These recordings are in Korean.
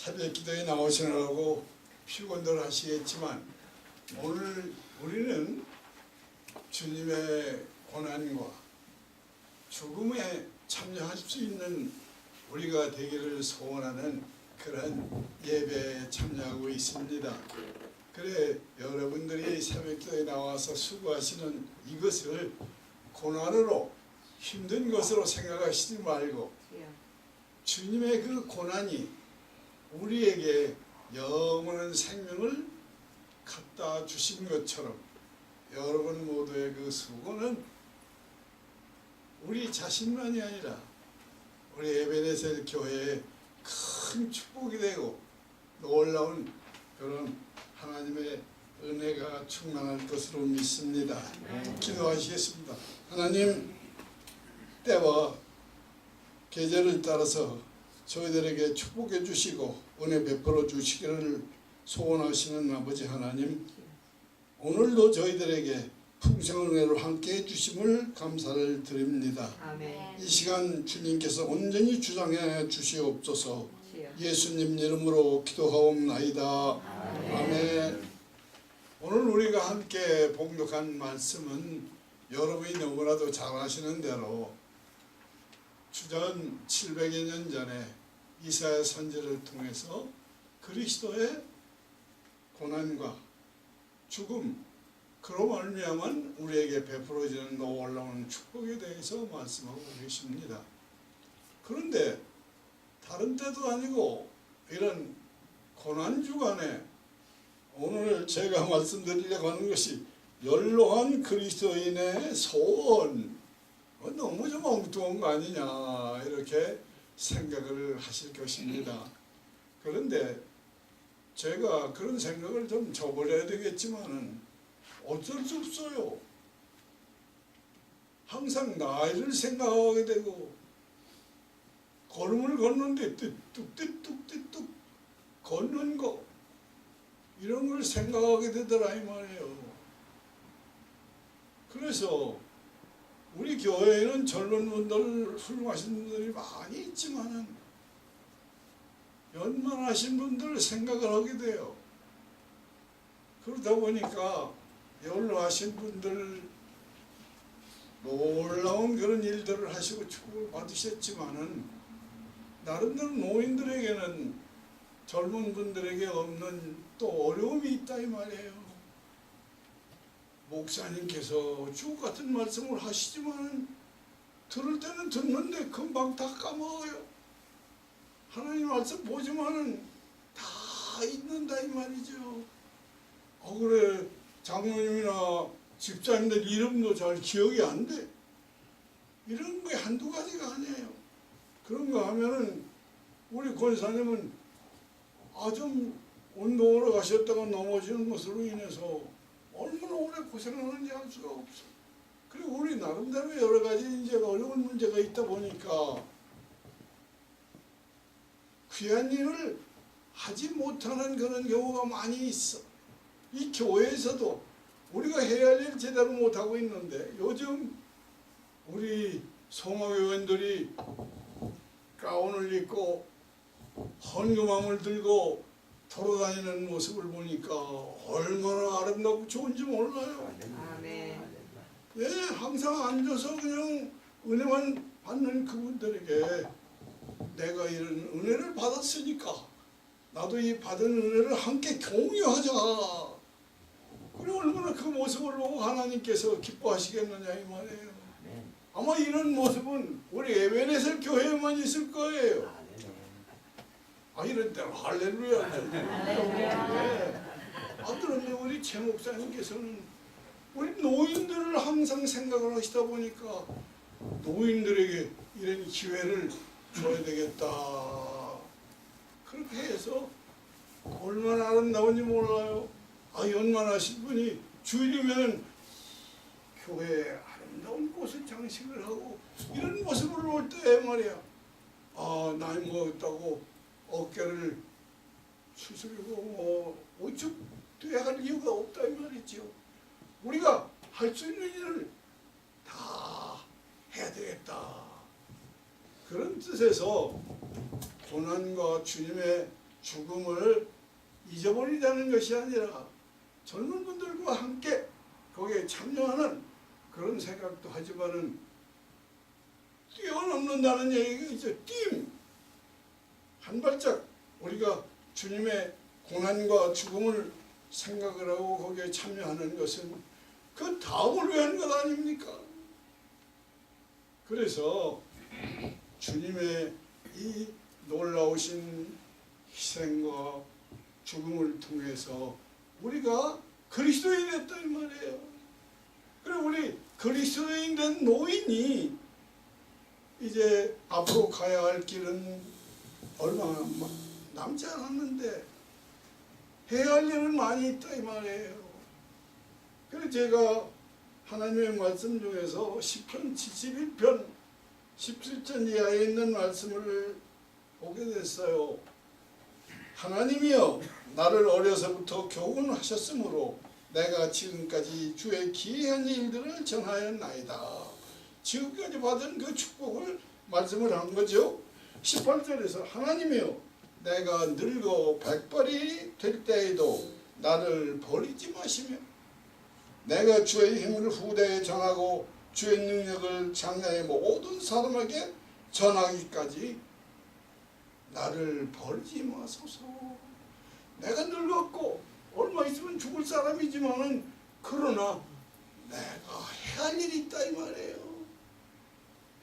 새벽 기도에 나오시느라고 피곤들 하시겠지만 오늘 우리는 주님의 고난과 죽음에 참여할 수 있는 우리가 되기를 소원하는 그런 예배에 참여하고 있습니다. 그래 여러분들이 새벽 기도에 나와서 수고하시는 이것을 고난으로 힘든 것으로 생각하시지 말고 주님의 그 고난이 우리에게 영원한 생명을 갖다 주신 것처럼 여러분 모두의 그 수고는 우리 자신만이 아니라 우리 에베네셀 교회에 큰 축복이 되고 놀라운 그런 하나님의 은혜가 충만할 것으로 믿습니다. 기도하시겠습니다. 하나님, 때와 계절을 따라서 저희들에게 축복해 주시고 은혜 베풀어 주시기를 소원하시는 아버지 하나님, 오늘도 저희들에게 풍성한 은혜로 함께해 주심을 감사를 드립니다. 아멘. 이 시간 주님께서 온전히 주장해 주시옵소서. 예수님 이름으로 기도하옵나이다. 아멘. 오늘 우리가 함께 봉독한 말씀은 여러분이 너무나도 잘 아시는 대로 주전 700여 년 전에 이사야 선지를 통해서 그리스도의 고난과 죽음, 그로 말미암은 우리에게 베풀어지는 놀라운 축복에 대해서 말씀하고 계십니다. 그런데 다른 때도 아니고 이런 고난 주간에 오늘 제가 말씀드리려고 하는 것이 연로한 그리스도인의 소원, 너무 좀 엉뚱한 거 아니냐 이렇게 생각을 하실 것입니다. 그런데 제가 그런 생각을 좀 접어려야 되겠지만은 어쩔 수 없어요. 항상 나이를 생각하게 되고 걸음을 걷는데 뚝뚝뚝뚝뚝 걷는 거 이런 걸 생각하게 되더라 이 말이에요. 그래서 우리 교회에는 젊은 분들, 훌륭하신 분들이 많이 있지만은 연만하신 분들 생각을 하게 돼요. 그러다 보니까 연로하신 분들 놀라운 그런 일들을 하시고 축복을 받으셨지만은 나름대로 노인들에게는 젊은 분들에게 없는 또 어려움이 있다 이 말이에요. 목사님께서 주옥 같은 말씀을 하시지만 들을 때는 듣는데 금방 다 까먹어요. 하나님 말씀 보지만은 다 잊는다 이 말이죠. 그래 장로님이나 집사님들 이름도 잘 기억이 안 돼. 이런 게 한두 가지가 아니에요. 그런 거 하면은 우리 권사님은 좀 운동하러 가셨다가 넘어지는 것으로 인해서 얼마나 오래 고생하는지 알 수가 없어. 그리고 우리 나름대로 여러 가지 이제 어려운 문제가 있다 보니까 귀한 일을 하지 못하는 그런 경우가 많이 있어. 이 교회에서도 우리가 해야 할 일 제대로 못하고 있는데 요즘 우리 성화교원들이 가운을 입고 헌금함을 들고 돌아다니는 모습을 보니까 얼마나 아름답고 좋은지 몰라요. 아멘. 예, 항상 앉아서 그냥 은혜만 받는 그분들에게 내가 이런 은혜를 받았으니까 나도 이 받은 은혜를 함께 공유하자. 그리고 얼마나 그 모습을 보고 하나님께서 기뻐하시겠느냐 이 말이에요. 아마 이런 모습은 우리 에베네셀 교회에만 있을 거예요. 이런 때는 할렐루야. 그런데 우리 최 목사님께서는 우리 노인들을 항상 생각을 하시다 보니까 노인들에게 이런 기회를 줘야 되겠다. 그렇게 해서 얼마나 아름다운지 몰라요. 연만하신 분이 주일이면 교회에 아름다운 꽃을 장식을 하고 이런 모습을 볼 때 말이야. 나이 먹었다고 어깨를 추스리고 어쩌돼야 할 이유가 없다 이 말이죠. 우리가 할 수 있는 일을 다 해야 되겠다. 그런 뜻에서 고난과 주님의 죽음을 잊어버리자는 것이 아니라 젊은 분들과 함께 거기에 참여하는 그런 생각도 하지만은 뛰어넘는다는 얘기가 있죠. 한 발짝 우리가 주님의 고난과 죽음을 생각을 하고 거기에 참여하는 것은 그 다음을 위한 것 아닙니까? 그래서 주님의 이 놀라우신 희생과 죽음을 통해서 우리가 그리스도인이 됐다 이 말이에요. 그리고 우리 그리스도인 된 노인이 이제 앞으로 가야 할 길은 얼마 남지 않았는데 해야 할 일은 많이 있다 이 말이에요. 그래서 제가 하나님의 말씀 중에서 시편 71편 17절 이하에 있는 말씀을 보게 됐어요. 하나님이여 나를 어려서부터 교훈하셨으므로 내가 지금까지 주의 기이한 일들을 전하였나이다. 지금까지 받은 그 축복을 말씀을 한 거죠. 18절에서 하나님이여 내가 늙어 백발이 될 때에도 나를 버리지 마시며 내가 주의 힘을 후대에 전하고 주의 능력을 장래의 모든 사람에게 전하기까지 나를 버리지 마소서. 내가 늙었고 얼마 있으면 죽을 사람이지만은 그러나 내가 해야 할 일이 있다 이 말이에요.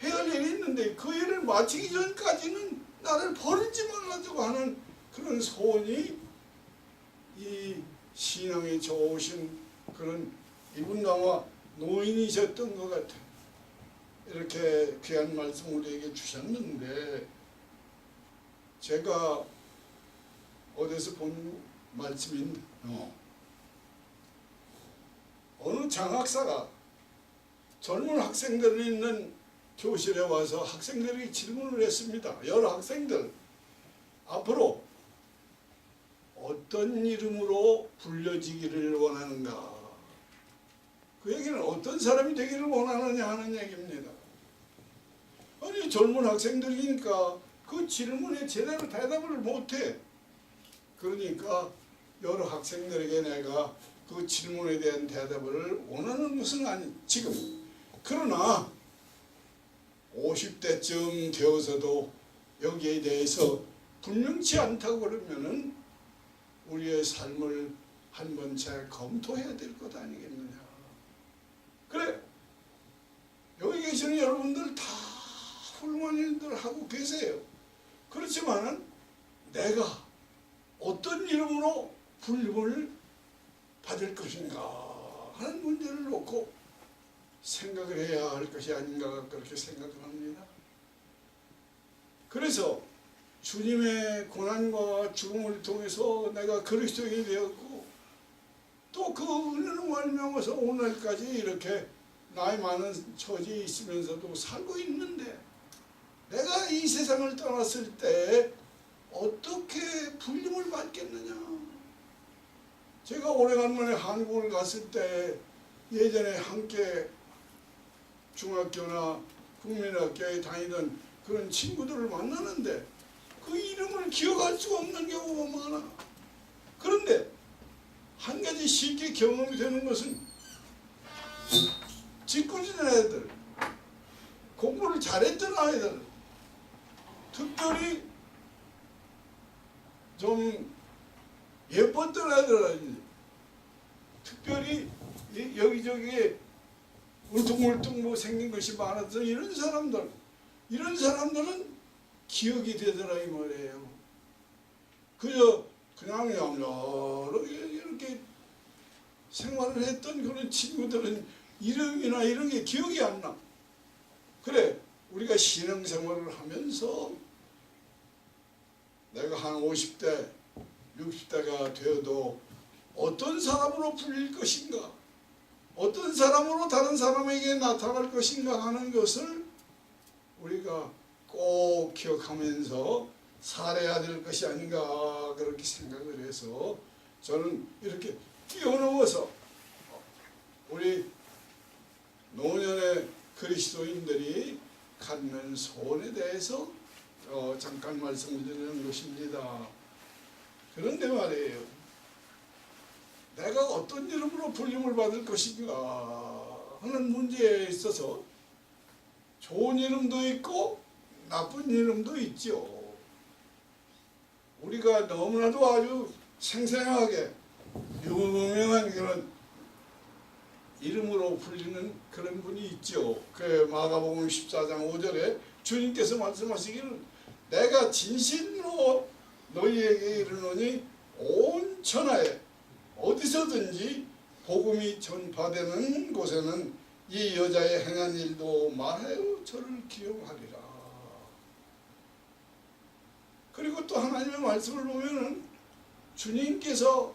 해야 할 일이 있는데 그 일을 마치기 전까지는 나를 버리지 말라고 하는 그런 소원이 이 신앙에 좋으신 그런 이분 아마 노인이셨던 것 같아요. 이렇게 귀한 말씀 우리에게 주셨는데 제가 어디서 본 말씀인데 어느 장학사가 젊은 학생들이 있는 교실에 와서 학생들이 질문을 했습니다. 여러 학생들 앞으로 어떤 이름으로 불려지기를 원하는가? 그 얘기는 어떤 사람이 되기를 원하느냐 하는 얘기입니다. 아니 젊은 학생들이니까 그 질문에 제대로 대답을 못해. 그러니까 여러 학생들에게 내가 그 질문에 대한 대답을 원하는 것은 아니 지금 그러나 50대쯤 되어서도 여기에 대해서 분명치 않다고 그러면은 우리의 삶을 한번 잘 검토해야 될 것 아니겠느냐. 그래 여기 계시는 여러분들 다 훌륭한 일들 하고 계세요. 그렇지만은 내가 어떤 이름으로 불림을 받을 것인가 하는 문제를 놓고 생각을 해야 할 것이 아닌가 그렇게 생각을 합니다. 그래서 주님의 고난과 죽음을 통해서 내가 그리스도인이 되었고 또 그 은혜로 말미암아서 오늘까지 이렇게 나이 많은 처지에 있으면서도 살고 있는데 내가 이 세상을 떠났을 때 어떻게 불림을 받겠느냐. 제가 오래간만에 한국을 갔을 때 예전에 함께 중학교나 국민학교에 다니던 그런 친구들을 만나는데 그 이름을 기억할 수가 없는 경우가 많아. 그런데 한 가지 쉽게 경험이 되는 것은 짓궂은 애들, 공부를 잘했던 아이들, 특별히 좀 예뻤던 애들, 특별히 여기저기에 울퉁불퉁 뭐 생긴 것이 많아서 이런 사람들은 기억이 되더라 이 말이에요. 그냥 여러 이렇게 생활을 했던 그런 친구들은 이름이나 이런 게 기억이 안 나. 그래 우리가 신앙생활을 하면서 내가 한 50대 60대가 되어도 어떤 사람으로 불릴 것인가, 어떤 사람으로 다른 사람에게 나타날 것인가 하는 것을 우리가 꼭 기억하면서 살아야 될 것이 아닌가 그렇게 생각을 해서 저는 이렇게 뛰어넘어서 우리 노년의 그리스도인들이 갖는 소원에 대해서 잠깐 말씀을 드리는 것입니다. 그런데 말이에요. 내가 어떤 이름으로 불림을 받을 것인가 하는 문제에 있어서 좋은 이름도 있고 나쁜 이름도 있죠. 우리가 너무나도 아주 생생하게 유명한 그런 이름으로 불리는 그런 분이 있죠. 그 마가복음 14장 5절에 주님께서 말씀하시기를 내가 진실로 너희에게 이르노니 온 천하에 어디서든지 복음이 전파되는 곳에는 이 여자의 행한 일도 말하여 저를 기용하리라. 그리고 또 하나님의 말씀을 보면은 주님께서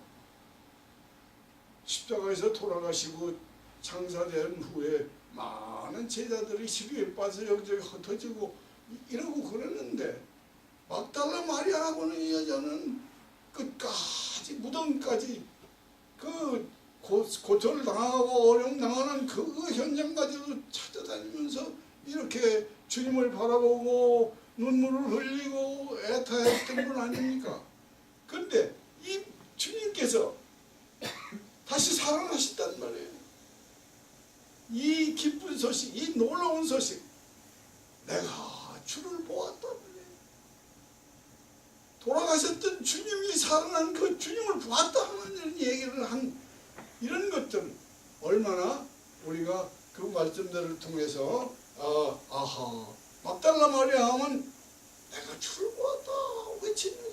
십자가에서 돌아가시고 장사된 후에 많은 제자들이 시비에 빠져 여기저기 흩어지고 이러고 그랬는데 막달라 마리아라고는 이 여자는 끝까지 무덤까지 그 고초를 당하고 어려움 당하는 그 현장까지도 찾아다니면서 이렇게 주님을 바라보고 눈물을 흘리고 애타했던 분 아닙니까? 근데 이 주님께서 다시 살아나셨단 말이에요. 이 기쁜 소식, 이 놀라운 소식, 내가 주를 보았단 말이에요. 돌아가셨던 주님이 살아난 그 주님을 보았다 하는 이런 얘기를 한 이런 것들 얼마나 우리가 그 말씀들을 통해서 아하 막달라 마리아 하면 내가 주를 보았다 외칩니다.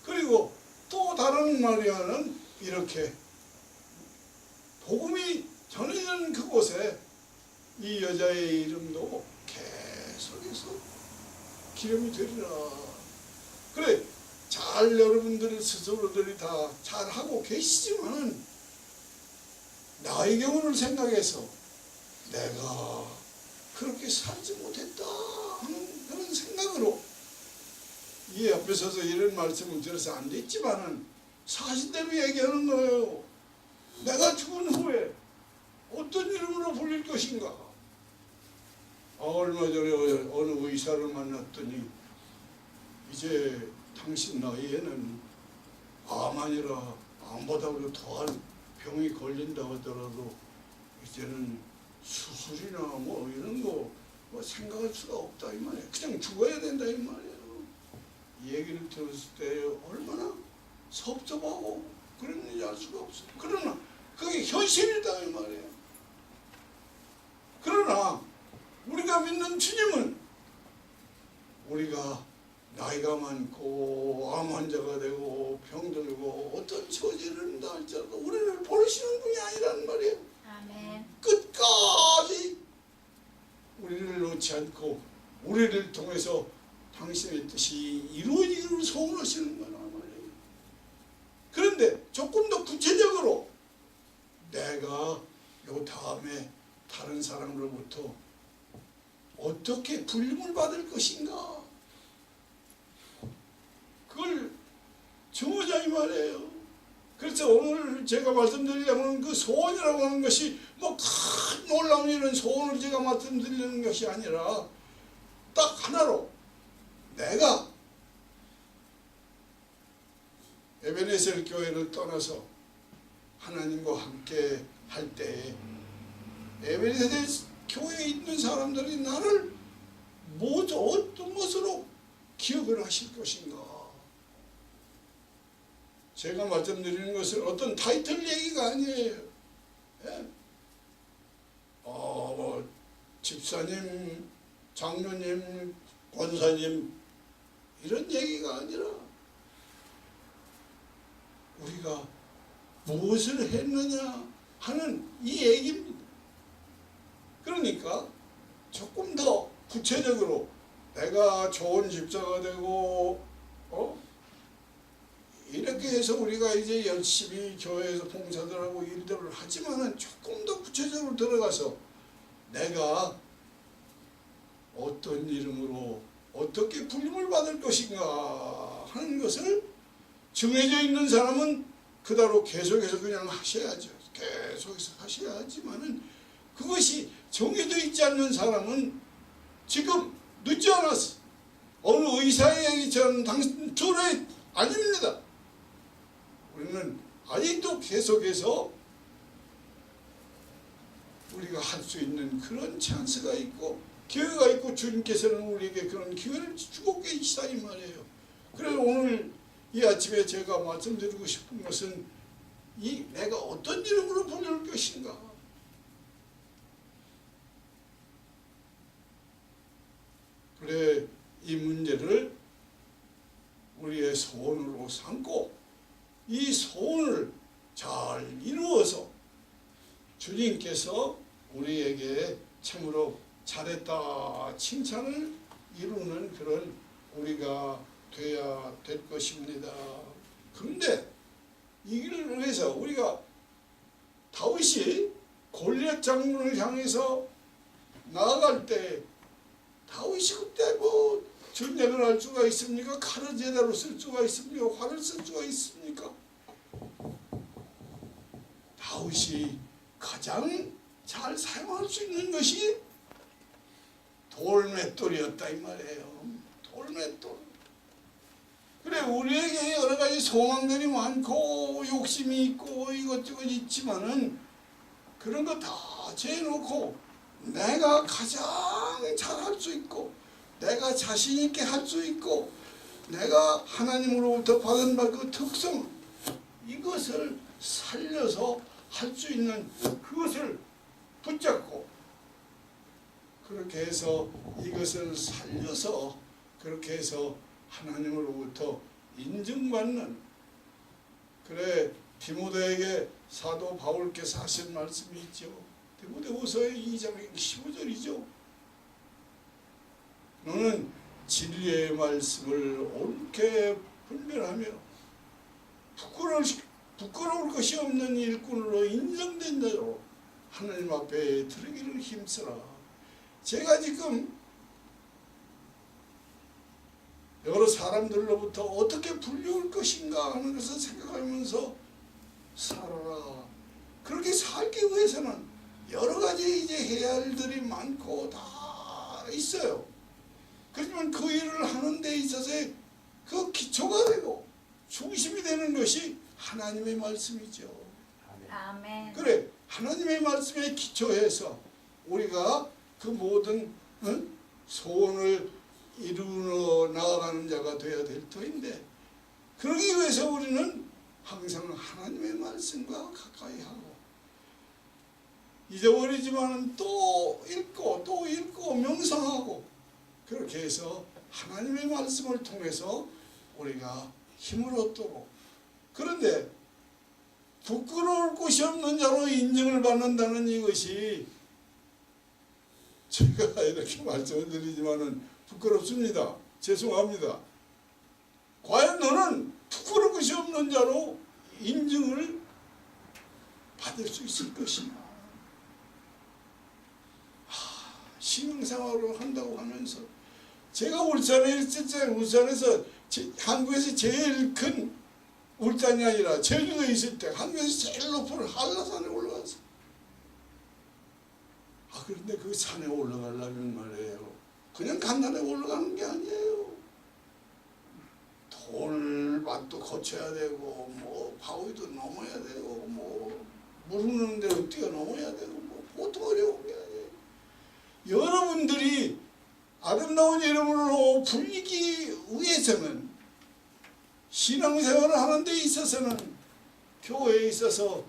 그리고 또 다른 마리아는 이렇게 복음이 전해지는 그곳에 이 여자의 이름도 계속해서 기름이 되리라. 그래 잘 여러분들 스스로들이 다 잘하고 계시지만 나의 경우를 생각해서 내가 그렇게 살지 못했다 하는 그런 생각으로 이 옆에 서서 이런 말씀을 들어서 안 됐지만은 사실대로 얘기하는 거예요. 내가 죽은 후에 어떤 이름으로 불릴 것인가. 얼마 전에 어느 의사를 만났더니 이제 당신 나이에는 암 아니라 암보다도 더한 병이 걸린다 하더라도 이제는 수술이나 뭐 이런 거 뭐 생각할 수가 없다 이 말이에요. 그냥 죽어야 된다 이 말이에요. 이 얘기를 들었을 때 얼마나 섭섭하고 그랬는지 알 수가 없어요. 그러나 그게 현실이다 이 말이에요. 그러나 우리가 믿는 주님은 우리가 나이가 많고 암 환자가 되고 병들고 어떤 처지를 한다 할지라도 우리를 버리시는 분이 아니란 말이에요. 아멘. 끝까지 우리를 놓지 않고 우리를 통해서 당신의 뜻이 이루어지기를 소원하시는 거란 말이에요. 그런데 조금 더 구체적으로 내가 요 다음에 다른 사람으로부터 어떻게 불림을 받을 것인가 그걸 정하자 이 말이에요. 그래서 오늘 제가 말씀드리려면 그 소원이라고 하는 것이 뭐 큰 놀라운 이런 소원을 제가 말씀드리는 것이 아니라 딱 하나로 내가 에베네셀 교회를 떠나서 하나님과 함께 할 때에 에베네셀 교회에 있는 사람들이 나를 어떤 것으로 기억을 하실 것인가. 제가 말씀드리는 것은 어떤 타이틀 얘기가 아니에요. 예? 집사님, 장로님, 권사님 이런 얘기가 아니라 우리가 무엇을 했느냐 하는 이 얘기입니다. 그러니까 조금 더 구체적으로 내가 좋은 집사가 되고 이렇게 해서 우리가 이제 열심히 교회에서 봉사들하고 일들을 하지만은 조금 더 구체적으로 들어가서 내가 어떤 이름으로 어떻게 불림을 받을 것인가 하는 것을 정해져 있는 사람은 그대로 계속해서 그냥 하셔야죠. 계속해서 하셔야 하지만은 그것이 정해져 있지 않는 사람은 지금 늦지 않았어. 어느 의사의 얘기처럼 당신 둘의 아닙니다. 우리는 아직도 계속해서 우리가 할 수 있는 그런 찬스가 있고 기회가 있고 주님께서는 우리에게 그런 기회를 주고 계시다 이 말이에요. 그래서 오늘 이 아침에 제가 말씀드리고 싶은 것은 내가 어떤 이름으로 부를 것인가. 그래 이 문제를 우리의 소원으로 삼고 이 소원을 잘 이루어서 주님께서 우리에게 참으로 잘했다 칭찬을 이루는 그런 우리가 되어야 될 것입니다. 그런데 이를 위해서 우리가 다윗이 골리앗 장군을 향해서 나아갈 때 다윗이 그때 뭐 전쟁을 할 수가 있습니까? 칼을 제대로 쓸 수가 있습니까? 활을 쓸 수가 있습니까? 다윗이 가장 잘 사용할 수 있는 것이 돌맷돌이었다 이 말이에요. 돌맷돌. 그래 우리에게 여러 가지 소망들이 많고 욕심이 있고 이것저것 있지만은 그런 거 다 재놓고 내가 가장 잘할 수 있고 내가 자신 있게 할 수 있고 내가 하나님으로부터 받은 그 특성 이것을 살려서 할 수 있는 그것을 붙잡고 그렇게 해서 이것을 살려서 그렇게 해서 하나님으로부터 인정받는 그래 디모데에게 사도 바울께서 하신 말씀이 있죠. 디모데후서의 2장 15절이죠. 너는 진리의 말씀을 옳게 분별하며 부끄러울 것이 없는 일꾼으로 인정된 자로 하나님 앞에 들으기를 힘쓰라. 제가 지금 여러 사람들로부터 어떻게 불려올 것인가 하는 것을 생각하면서 살아라. 그렇게 살기 위해서는 여러 가지 이제 해야 할 일들이 많고 다 있어요. 그렇지만 그 일을 하는 데 있어서의 그 기초가 되고 중심이 되는 것이 하나님의 말씀이죠. 아멘. 그래 하나님의 말씀에 기초해서 우리가 그 모든 소원을 이루어 나아가는 자가 되어야 될 터인데 그러기 위해서 우리는 항상 하나님의 말씀과 가까이 하고 잊어버리지만 또 읽고 명상하고 그렇게 해서 하나님의 말씀을 통해서 우리가 힘을 얻도록 그런데 부끄러울 곳이 없는 자로 인정을 받는다는 이것이 제가 이렇게 말씀을 드리지만은 부끄럽습니다. 죄송합니다. 과연 너는 부끄러울 것이 없는 자로 인정을 받을 수 있을 것이냐. 신앙생활을 한다고 하면서 제가 울산에 있을 때 울산에서 한국에서 제일 큰 울산이 아니라 제주도에 있을 때 한국에서 제일 높은 한라산에 올라갔어요. 그런데 그 산에 올라가려면 말이에요. 그냥 간단하게 올라가는 게 아니에요. 돌밭도 거쳐야 되고 뭐 바위도 넘어야 되고 뭐 물 흐르는 데로 뛰어넘어야 되고 뭐 보통 어려운 게 아니에요. 여러분들이 아름다운 이름으로 불리기 위해서는 신앙생활을 하는 데 있어서는 교회에 있어서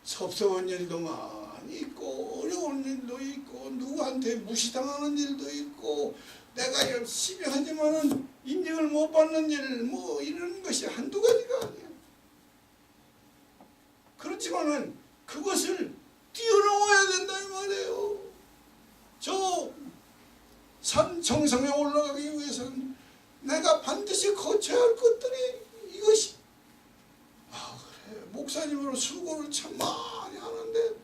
섭섭한 일도 많이 있고 어려운 일도 있고 누구한테 무시당하는 일도 있고 내가 열심히 하지만은 인정을 못 받는 일 뭐 이런 것이 한두 가지가 아니에요. 그렇지만은 그것을 뛰어넘어야 된다 이 말이에요. 저 산 정상에 올라가기 위해서는 내가 반드시 거쳐야 할 것들이 이것이 그래 목사님으로 수고를 참 많이 하는데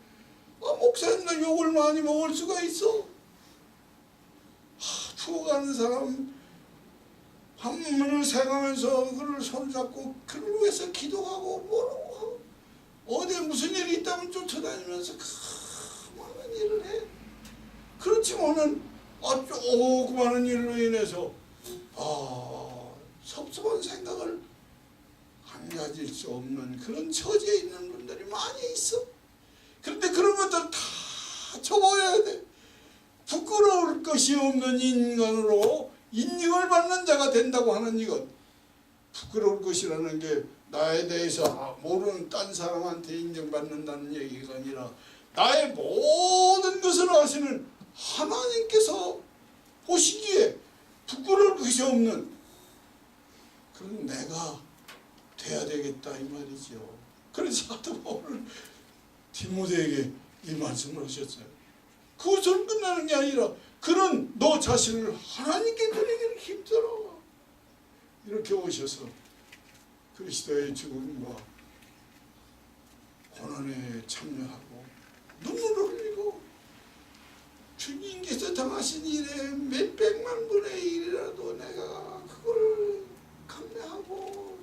목사님도 욕을 많이 먹을 수가 있어. 죽어가는 사람 한문을 생각하면서 그를 손잡고 그를 위해서 기도하고 뭐라고 하고 어디에 무슨 일이 있다면 쫓아다니면서 많은 일을 해. 그렇지만은 조그마한 일로 인해서 섭섭한 생각을 안 가질 수 없는 그런 처지에 있는 분들이 많이 있어. 그런데 그런 것들 다 접어야 돼. 부끄러울 것이 없는 인간으로 인정을 받는 자가 된다고 하는 이것. 부끄러울 것이라는 게 나에 대해서 모르는 딴 사람한테 인정받는다는 얘기가 아니라 나의 모든 것을 아시는 하나님께서 보시기에 부끄러울 것이 없는 그런 내가 돼야 되겠다 이 말이죠. 그래서 사도 바울은 디모데에게 이 말씀을 하셨어요. 그것으로 끝나는 게 아니라 그런 너 자신을 하나님께 드리기를 힘들어. 이렇게 오셔서 그리스도의 죽음과 고난에 참여하고 눈물을 흘리고 주님께서 당하신 일에 몇백만 분의 1이라도 내가 그걸 감내하고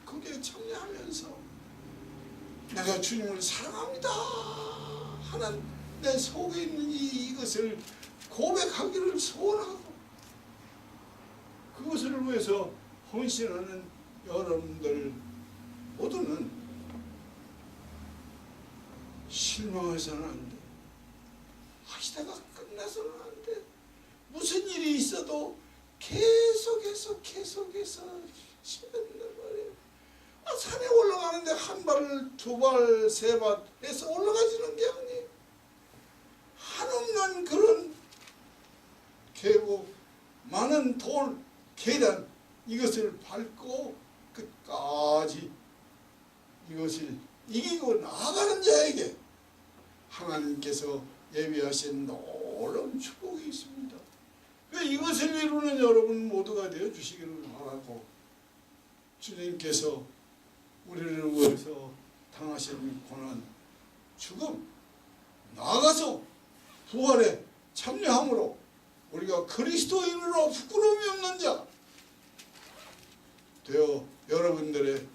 거기에 참여하면서 내가 주님을 사랑합니다 하는 내 속에 있는 이것을 고백하기를 소원하고 그것을 위해서 헌신하는 여러분들 모두는 실망해서는 안 돼. 하시다가 끝나서는 안 돼. 무슨 일이 있어도 계속해서 시간을 말이에요. 산에 올라가는데 한 발, 두 발, 세 발 해서 올라가지는 게 아니에요. 한없는 그런 계곡, 많은 돌, 계단 이것을 밟고 끝까지 이것을 이기고 나아가는 자에게 하나님께서 예비하신 놀라운 축복이 있습니다. 이것을 이루는 여러분 모두가 되어 주시기를 바라고 주님께서 우리를 위해서 당하신 고난, 죽음, 나아가서 부활에 참여함으로 우리가 그리스도인으로 부끄러움이 없는 자 되어 여러분들의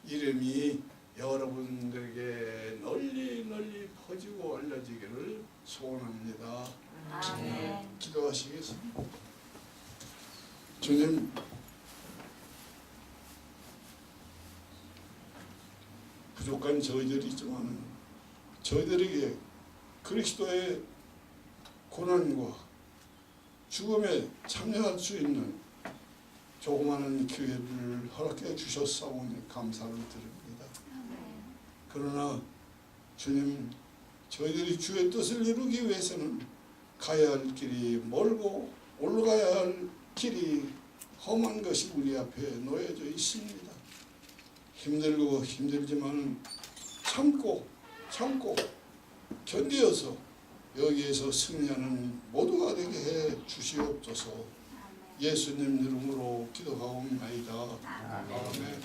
이름이 여러분들에게 널리 퍼지고 알려지기를 소원합니다. 아멘. 기도하시겠습니다. 주님, 부족한 저희들이 있지만 저희들에게 그리스도의 고난과 죽음에 참여할 수 있는 조그마한 기회를 허락해 주셨사오니 감사를 드립니다. 그러나 주님, 저희들이 주의 뜻을 이루기 위해서는 가야 할 길이 멀고 올라가야 할 길이 험한 것이 우리 앞에 놓여져 있습니다. 힘들고 힘들지만 참고 견디어서 여기에서 승리하는 모두가 되게 해 주시옵소서. 예수님 이름으로 기도하옵나이다. 아멘.